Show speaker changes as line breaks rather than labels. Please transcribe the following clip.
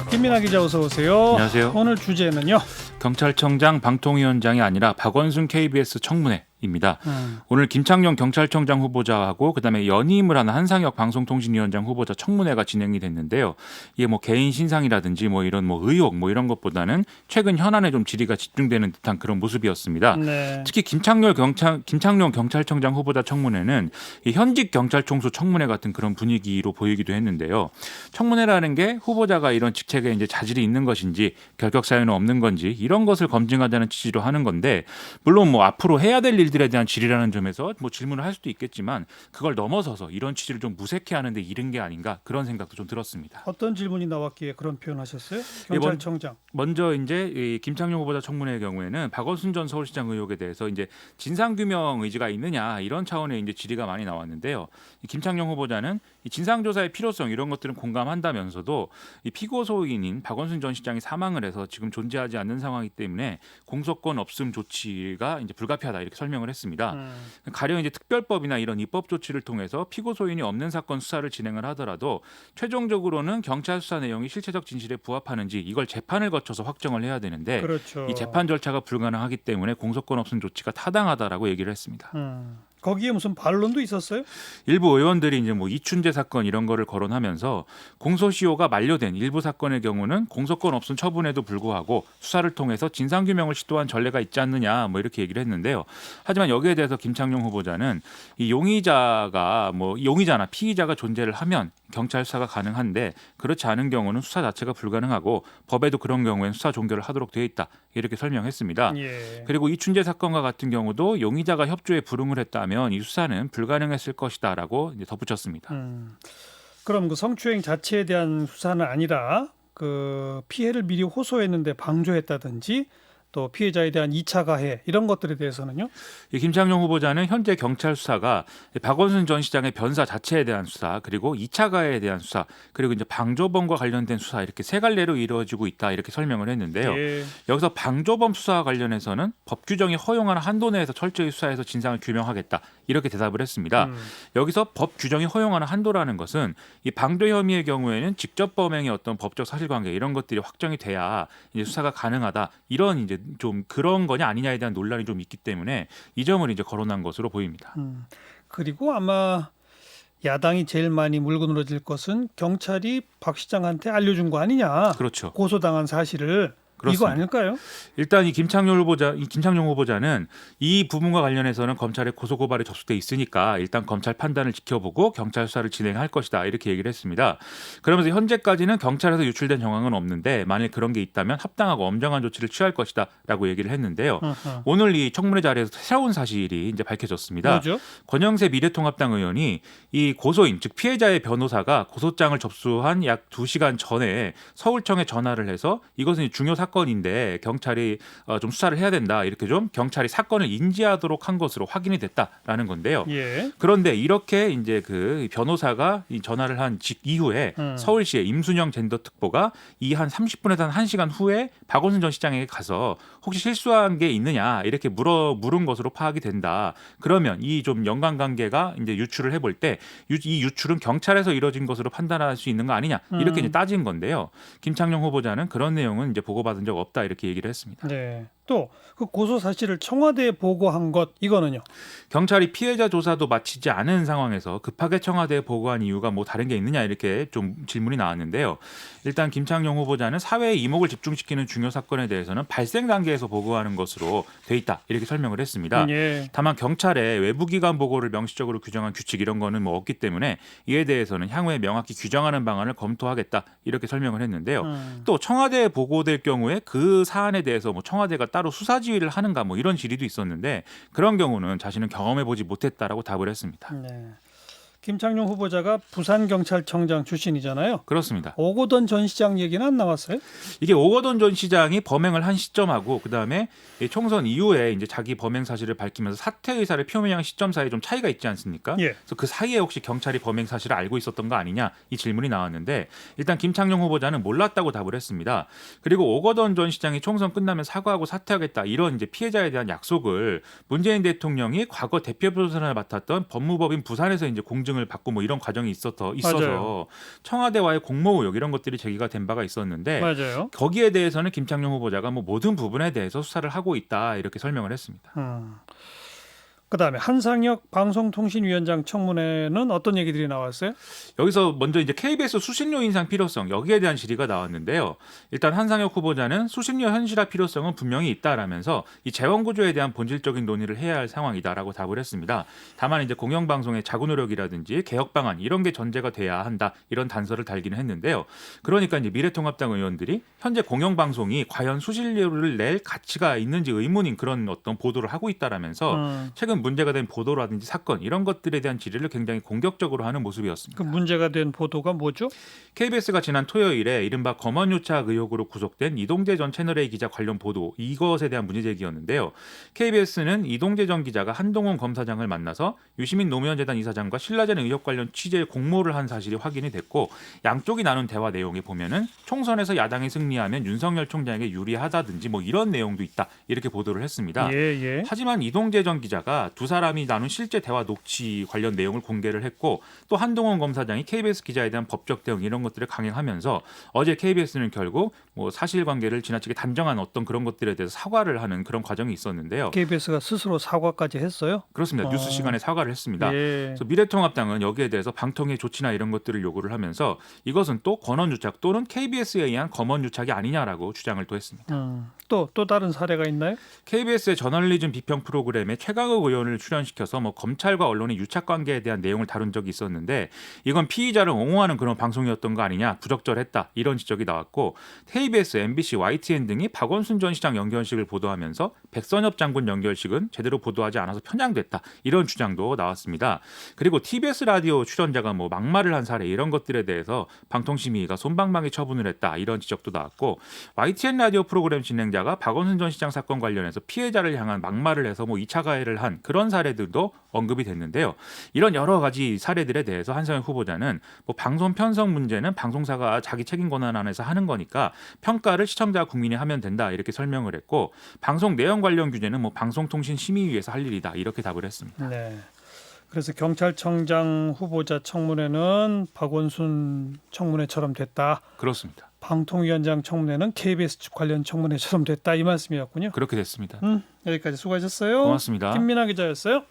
김민하 기자 어서 오세요.
안녕하세요.
오늘 주제는요.
경찰청장 방통위원장이 아니라 박원순 KBS 청문회입니다. 오늘 김창룡 경찰청장 후보자하고 그다음에 연임을 하는 한상혁 방송통신위원장 후보자 청문회가 진행이 됐는데요. 이게 뭐 개인 신상이라든지 뭐 이런 뭐 의혹 뭐 이런 것보다는 최근 현안에 좀 질의가 집중되는 듯한 그런 모습이었습니다.
네.
특히 김창룡 경찰청장 후보자 청문회는 이 현직 경찰총수 청문회 같은 그런 분위기로 보이기도 했는데요. 청문회라는 게 후보자가 이런 직책에 이제 자질이 있는 것인지 결격 사유는 없는 건지 이런 것을 검증하자는 취지로 하는 건데, 물론 뭐 앞으로 해야 될 일들에 대한 질의라는 점에서 뭐 질문을 할 수도 있겠지만 그걸 넘어서서 이런 취지를 좀 무색해 하는데 이른 게 아닌가 그런 생각도 좀 들었습니다.
어떤 질문이 나왔기에 그런 표현하셨어요? 경찰청장.
먼저 이제 이 김창룡 후보자 청문회의 경우에는 박원순 전 서울시장 의혹에 대해서 이제 진상 규명 의지가 있느냐 이런 차원의 이제 질의가 많이 나왔는데요. 이 김창룡 후보자는 이 진상 조사의 필요성 이런 것들은 공감한다면서도 이 피고소인인 박원순 전 시장이 사망을 해서 지금 존재하지 않는 상황이기 때문에 공소권 없음 조치가 이제 불가피하다 이렇게 설명을 했습니다. 가령 이제 특별법이나 이런 입법 조치를 통해서 피고소인이 없는 사건 수사를 진행을 하더라도 최종적으로는 경찰 수사 내용이 실체적 진실에 부합하는지 이걸 재판을 거쳐서 확정을 해야 되는데,
그렇죠.
이 재판 절차가 불가능하기 때문에 공소권 없음 조치가 타당하다라고 얘기를 했습니다.
거기에 무슨 반론도 있었어요?
일부 의원들이 이제 뭐 이춘재 사건 이런 거를 거론하면서 공소시효가 만료된 일부 사건의 경우는 공소권 없음 처분에도 불구하고 수사를 통해서 진상규명을 시도한 전례가 있지 않느냐 뭐 이렇게 얘기를 했는데요. 하지만 여기에 대해서 김창룡 후보자는 이 용의자가 뭐 용의자나 피의자가 존재를 하면 경찰 수사가 가능한데 그렇지 않은 경우는 수사 자체가 불가능하고 법에도 그런 경우에는 수사 종결을 하도록 되어 있다 이렇게 설명했습니다.
예.
그리고 이춘재 사건과 같은 경우도 용의자가 협조에 불응을 했다면 이 수사는 불가능했을 것이다라고 이제 덧붙였습니다.
그럼 그 성추행 자체에 대한 수사는 아니라 그 피해를 미리 호소했는데 방조했다든지 또 피해자에 대한 2차 가해 이런 것들에 대해서는요?
이 김창룡 후보자는 현재 경찰 수사가 박원순 전 시장의 변사 자체에 대한 수사, 그리고 2차 가해에 대한 수사, 그리고 이제 방조범과 관련된 수사 이렇게 세 갈래로 이루어지고 있다 이렇게 설명을 했는데요.
예.
여기서 방조범 수사와 관련해서는 법 규정이 허용하는 한도 내에서 철저히 수사해서 진상을 규명하겠다 이렇게 대답을 했습니다. 여기서 법 규정이 허용하는 한도라는 것은 이 방조 혐의의 경우에는 직접 범행의 어떤 법적 사실관계 이런 것들이 확정이 돼야 이제 수사가 가능하다 이런 이제 좀 그런 거냐 아니냐에 대한 논란이 좀 있기 때문에 이 점을 이제 거론한 것으로 보입니다.
그리고 아마 야당이 제일 많이 물고 늘어질 것은 경찰이 박 시장한테 알려준 거 아니냐.
그렇죠.
고소당한 사실을.
그렇습니다.
이거 아닐까요?
일단 이 김창룡 후보자는 이 부분과 관련해서는 검찰의 고소 고발이 접수돼 있으니까 일단 검찰 판단을 지켜보고 경찰 수사를 진행할 것이다 이렇게 얘기를 했습니다. 그러면서 현재까지는 경찰에서 유출된 정황은 없는데 만일 그런 게 있다면 합당하고 엄정한 조치를 취할 것이다라고 얘기를 했는데요. 오늘 이 청문회 자리에서 새로운 사실이 이제 밝혀졌습니다.
뭐죠?
권영세 미래통합당 의원이 이 고소인 즉 피해자의 변호사가 고소장을 접수한 약 2시간 전에 서울청에 전화를 해서 이것은 중요 사건인데 경찰이 좀 수사를 해야 된다 이렇게 좀 경찰이 사건을 인지하도록 한 것으로 확인이 됐다라는 건데요.
예.
그런데 이렇게 이제 그 변호사가 이 전화를 한 이후에 서울시의 임순영 젠더 특보가 이 한 30분에서 한 1시간 후에 박원순 전 시장에게 가서 혹시 실수한 게 있느냐 이렇게 물은 것으로 파악이 된다. 그러면 이 좀 연관관계가 이제 유출을 해볼 때 이 유출은 경찰에서 이뤄진 것으로 판단할 수 있는 거 아니냐 이렇게 이제 따진 건데요. 김창룡 후보자는 그런 내용은 이제 보고받은 적 없다 이렇게 얘기를 했습니다.
네. 또 그 고소 사실을 청와대에 보고한 것 이거는요.
경찰이 피해자 조사도 마치지 않은 상황에서 급하게 청와대에 보고한 이유가 뭐 다른 게 있느냐 이렇게 좀 질문이 나왔는데요. 일단 김창룡 후보자는 사회의 이목을 집중시키는 중요 사건에 대해서는 발생 단계에서 보고하는 것으로 돼 있다 이렇게 설명을 했습니다.
예.
다만 경찰의 외부기관 보고를 명시적으로 규정한 규칙 이런 거는 뭐 없기 때문에 이에 대해서는 향후에 명확히 규정하는 방안을 검토하겠다 이렇게 설명을 했는데요. 또 청와대에 보고될 경우에 그 사안에 대해서 뭐 청와대가 따로 수사 지휘를 하는가 뭐 이런 질의도 있었는데 그런 경우는 자신은 경험해 보지 못했다라고 답을 했습니다.
네. 김창룡 후보자가 부산경찰청장 출신이잖아요.
그렇습니다.
오거돈 전 시장 얘기는 안 나왔어요?
이게 오거돈 전 시장이 범행을 한 시점하고 그다음에 총선 이후에 이제 자기 범행 사실을 밝히면서 사퇴 의사를 표명한 시점 사이에 좀 차이가 있지 않습니까?
예.
그래서 그 사이에 혹시 경찰이 범행 사실을 알고 있었던 거 아니냐 이 질문이 나왔는데 일단 김창룡 후보자는 몰랐다고 답을 했습니다. 그리고 오거돈 전 시장이 총선 끝나면 사과하고 사퇴하겠다 이런 이제 피해자에 대한 약속을 문재인 대통령이 과거 대표 변호사를 맡았던 법무법인 부산에서 이제 공증 검증을 받고 뭐 이런 과정이 있어서
맞아요.
청와대와의 공모 의혹 이런 것들이 제기가 된 바가 있었는데
맞아요.
거기에 대해서는 김창룡 후보자가 뭐 모든 부분에 대해서 수사를 하고 있다 이렇게 설명을 했습니다.
그다음에 한상혁 방송통신위원장 청문회는 어떤 얘기들이 나왔어요?
여기서 먼저 이제 KBS 수신료 인상 필요성 여기에 대한 질의가 나왔는데요. 일단 한상혁 후보자는 수신료 현실화 필요성은 분명히 있다라면서 이 재원 구조에 대한 본질적인 논의를 해야 할 상황이다라고 답을 했습니다. 다만 이제 공영방송의 자구 노력이라든지 개혁 방안 이런 게 전제가 돼야 한다 이런 단서를 달기는 했는데요. 그러니까 이제 미래통합당 의원들이 현재 공영방송이 과연 수신료를 낼 가치가 있는지 의문인 그런 어떤 보도를 하고 있다라면서 최근 문제가 된 보도라든지 사건 이런 것들에 대한 질의를 굉장히 공격적으로 하는 모습이었습니다.
그 문제가 된 보도가 뭐죠?
KBS가 지난 토요일에 이른바 검언유착 의혹으로 구속된 이동재 전 채널A 기자 관련 보도 이것에 대한 문제 제기였는데요. KBS는 이동재 전 기자가 한동훈 검사장을 만나서 유시민 노무현재단 이사장과 신라젠 의혹 관련 취재 공모를 한 사실이 확인이 됐고 양쪽이 나눈 대화 내용에 보면은 총선에서 야당이 승리하면 윤석열 총장에게 유리하다든지 뭐 이런 내용도 있다 이렇게 보도를 했습니다.
예.
하지만 이동재 전 기자가 두 사람이 나눈 실제 대화 녹취 관련 내용을 공개를 했고 또 한동훈 검사장이 KBS 기자에 대한 법적 대응 이런 것들을 강행하면서 어제 KBS는 결국 뭐 사실관계를 지나치게 단정한 어떤 그런 것들에 대해서 사과를 하는 그런 과정이 있었는데요.
KBS가 스스로 사과까지 했어요?
그렇습니다. 뉴스 시간에 사과를 했습니다.
예.
그래서 미래통합당은 여기에 대해서 방통위 조치나 이런 것들을 요구를 하면서 이것은 또 권언유착 또는 KBS에 의한 검언유착이 아니냐라고 주장을 또 했습니다.
또 다른 사례가 있나요?
KBS의 저널리즘 비평 프로그램에 최강욱 의원을 출연시켜서 뭐 검찰과 언론의 유착 관계에 대한 내용을 다룬 적이 있었는데 이건 피의자를 옹호하는 그런 방송이었던 거 아니냐 부적절했다 이런 지적이 나왔고 KBS, MBC, YTN 등이 박원순 전 시장 연결식을 보도하면서 백선엽 장군 연결식은 제대로 보도하지 않아서 편향됐다 이런 주장도 나왔습니다. 그리고 TBS 라디오 출연자가 뭐 막말을 한 사례 이런 것들에 대해서 방통심의가 솜방망이 처분을 했다 이런 지적도 나왔고 YTN 라디오 프로그램 진행자가 박원순 전 시장 사건 관련해서 피해자를 향한 막말을 해서 뭐 2차 가해를 한 그런 사례들도 언급이 됐는데요. 이런 여러 가지 사례들에 대해서 한상혁 후보자는 뭐 방송 편성 문제는 방송사가 자기 책임 권한 안에서 하는 거니까 평가를 시청자 국민이 하면 된다 이렇게 설명을 했고 방송 내용 관련 규제는 뭐 방송통신심의위에서 할 일이다 이렇게 답을 했습니다.
네. 그래서 경찰청장 후보자 청문회는 박원순 청문회처럼 됐다.
그렇습니다.
방통위원장 청문회는 KBS 관련 청문회처럼 됐다 이 말씀이었군요.
그렇게 됐습니다.
여기까지 수고하셨어요.
고맙습니다.
김민아 기자였어요.